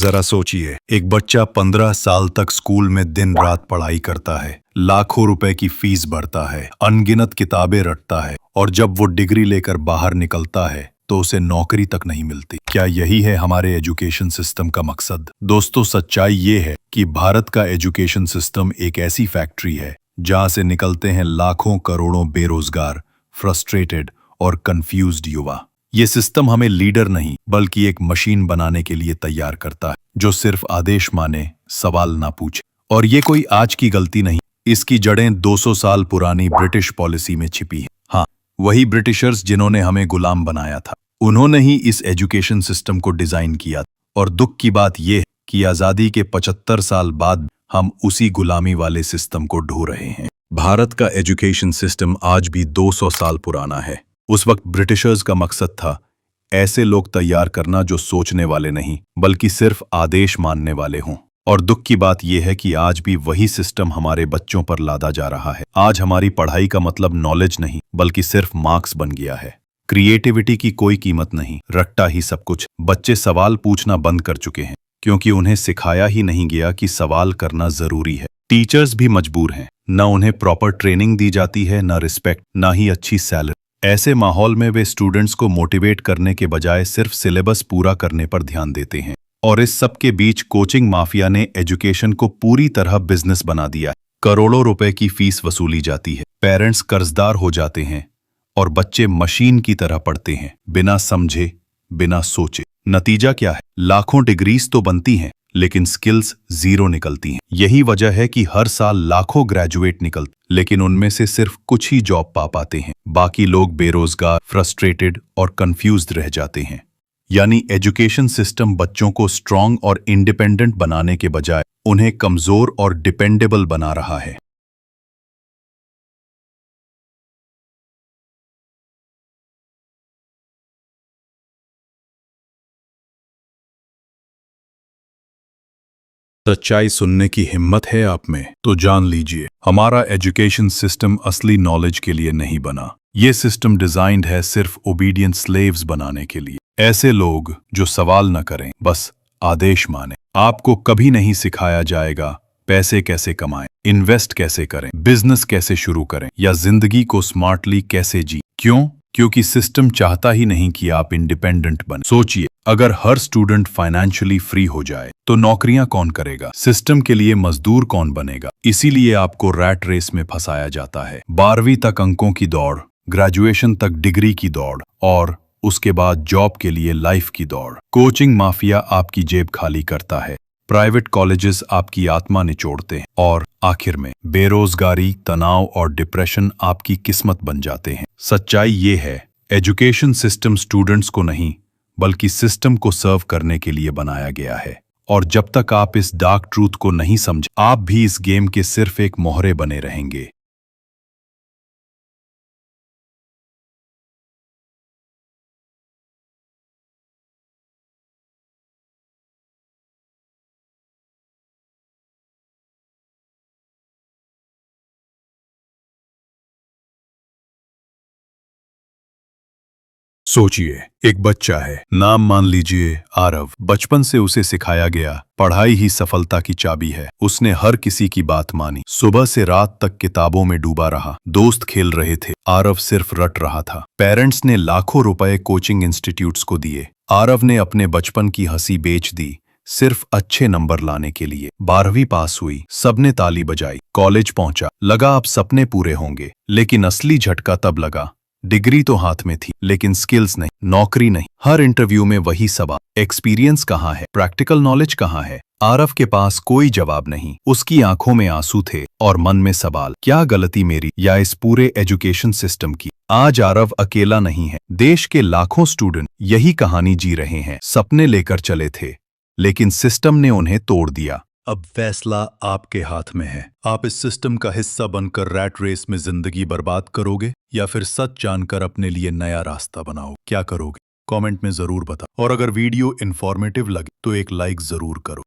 जरा सोचिए, एक बच्चा 15 साल तक स्कूल में दिन रात पढ़ाई करता है, लाखों रुपए की फीस भरता है, अनगिनत किताबें रटता है, और जब वो डिग्री लेकर बाहर निकलता है तो उसे नौकरी तक नहीं मिलती। क्या यही है हमारे एजुकेशन सिस्टम का मकसद? दोस्तों, सच्चाई ये है कि भारत का एजुकेशन सिस्टम एक ऐसी फैक्ट्री है जहां से निकलते हैं लाखों करोड़ों बेरोजगार, फ्रस्ट्रेटेड और कंफ्यूज्ड युवा। ये सिस्टम हमें लीडर नहीं बल्कि एक मशीन बनाने के लिए तैयार करता है, जो सिर्फ आदेश माने, सवाल ना पूछे। और ये कोई आज की गलती नहीं, इसकी जड़ें 200 साल पुरानी ब्रिटिश पॉलिसी में छिपी हैं। हाँ, वही ब्रिटिशर्स जिन्होंने हमें गुलाम बनाया था, उन्होंने ही इस एजुकेशन सिस्टम को डिजाइन किया। और दुख की बात यह है कि आजादी के 75 साल बाद हम उसी गुलामी वाले सिस्टम को ढो रहे हैं। भारत का एजुकेशन सिस्टम आज भी 200 साल पुराना है। उस वक्त ब्रिटिशर्स का मकसद था ऐसे लोग तैयार करना जो सोचने वाले नहीं बल्कि सिर्फ आदेश मानने वाले हों। और दुख की बात यह है कि आज भी वही सिस्टम हमारे बच्चों पर लादा जा रहा है। आज हमारी पढ़ाई का मतलब नॉलेज नहीं बल्कि सिर्फ मार्क्स बन गया है। क्रिएटिविटी की कोई कीमत नहीं, रट्टा ही सब कुछ। बच्चे सवाल पूछना बंद कर चुके हैं क्योंकि उन्हें सिखाया ही नहीं गया कि सवाल करना जरूरी है। टीचर्स भी मजबूर हैं, न उन्हें प्रॉपर ट्रेनिंग दी जाती है, न रिस्पेक्ट, न ही अच्छी सैलरी। ऐसे माहौल में वे स्टूडेंट्स को मोटिवेट करने के बजाय सिर्फ सिलेबस पूरा करने पर ध्यान देते हैं। और इस सब के बीच कोचिंग माफिया ने एजुकेशन को पूरी तरह बिजनेस बना दिया। करोड़ों रुपए की फीस वसूली जाती है, पेरेंट्स कर्जदार हो जाते हैं और बच्चे मशीन की तरह पढ़ते हैं, बिना समझे, बिना सोचे। नतीजा क्या है? लाखों डिग्रीज तो बनती हैं लेकिन स्किल्स जीरो निकलती हैं। यही वजह है कि हर साल लाखों ग्रेजुएट निकलते, लेकिन उनमें से सिर्फ कुछ ही जॉब पा पाते हैं। बाकी लोग बेरोजगार, फ्रस्ट्रेटेड और कंफ्यूज्ड रह जाते हैं। यानी एजुकेशन सिस्टम बच्चों को स्ट्रांग और इंडिपेंडेंट बनाने के बजाय उन्हें कमजोर और डिपेंडेबल बना रहा है। सच्चाई सुनने की हिम्मत है आप में तो जान लीजिए, हमारा एजुकेशन सिस्टम असली नॉलेज के लिए नहीं बना। ये सिस्टम डिजाइन्ड है सिर्फ ओबीडियंट स्लेव्स बनाने के लिए। ऐसे लोग जो सवाल न करें, बस आदेश माने। आपको कभी नहीं सिखाया जाएगा पैसे कैसे कमाएं, इन्वेस्ट कैसे करें, बिजनेस कैसे शुरू करें या जिंदगी को स्मार्टली कैसे जी। क्यों? क्योंकि सिस्टम चाहता ही नहीं कि आप इंडिपेंडेंट बने। सोचिए, अगर हर स्टूडेंट फाइनेंशियली फ्री हो जाए तो नौकरियां कौन करेगा? सिस्टम के लिए मजदूर कौन बनेगा? इसीलिए आपको रैट रेस में फंसाया जाता है। 12वीं तक अंकों की दौड़, ग्रेजुएशन तक डिग्री की दौड़ और उसके बाद जॉब के लिए लाइफ की दौड़। कोचिंग माफिया आपकी जेब खाली करता है, प्राइवेट कॉलेजेस आपकी आत्मा निचोड़ते हैं और आखिर में बेरोजगारी, तनाव और डिप्रेशन आपकी किस्मत बन जाते हैं। सच्चाई ये है, एजुकेशन सिस्टम स्टूडेंट्स को नहीं बल्कि सिस्टम को सर्व करने के लिए बनाया गया है। और जब तक आप इस डार्क ट्रूथ को नहीं समझे, आप भी इस गेम के सिर्फ एक मोहरे बने रहेंगे। सोचिए, एक बच्चा है, नाम मान लीजिए आरव। बचपन से उसे सिखाया गया पढ़ाई ही सफलता की चाबी है। उसने हर किसी की बात मानी, सुबह से रात तक किताबों में डूबा रहा। दोस्त खेल रहे थे, आरव सिर्फ रट रहा था। पेरेंट्स ने लाखों रुपए कोचिंग इंस्टीट्यूट्स को दिए, आरव ने अपने बचपन की हंसी बेच दी सिर्फ अच्छे नंबर लाने के लिए। 12वीं पास हुई, सबने ताली बजाई। कॉलेज पहुंचा, लगा अब सपने पूरे होंगे। लेकिन असली झटका तब लगा, डिग्री तो हाथ में थी लेकिन स्किल्स नहीं, नौकरी नहीं। हर इंटरव्यू में वही सवाल, एक्सपीरियंस कहाँ है, प्रैक्टिकल नॉलेज कहाँ है? आरव के पास कोई जवाब नहीं। उसकी आंखों में आंसू थे और मन में सवाल, क्या गलती मेरी या इस पूरे एजुकेशन सिस्टम की? आज आरव अकेला नहीं है, देश के लाखों स्टूडेंट यही कहानी जी रहे हैं। सपने लेकर चले थे लेकिन सिस्टम ने उन्हें तोड़ दिया। अब फैसला आपके हाथ में है। आप इस सिस्टम का हिस्सा बनकर रैट रेस में जिंदगी बर्बाद करोगे या फिर सच जानकर अपने लिए नया रास्ता बनाओ? क्या करोगे? कमेंट में जरूर बताओ। और अगर वीडियो इन्फॉर्मेटिव लगे तो एक लाइक जरूर करो।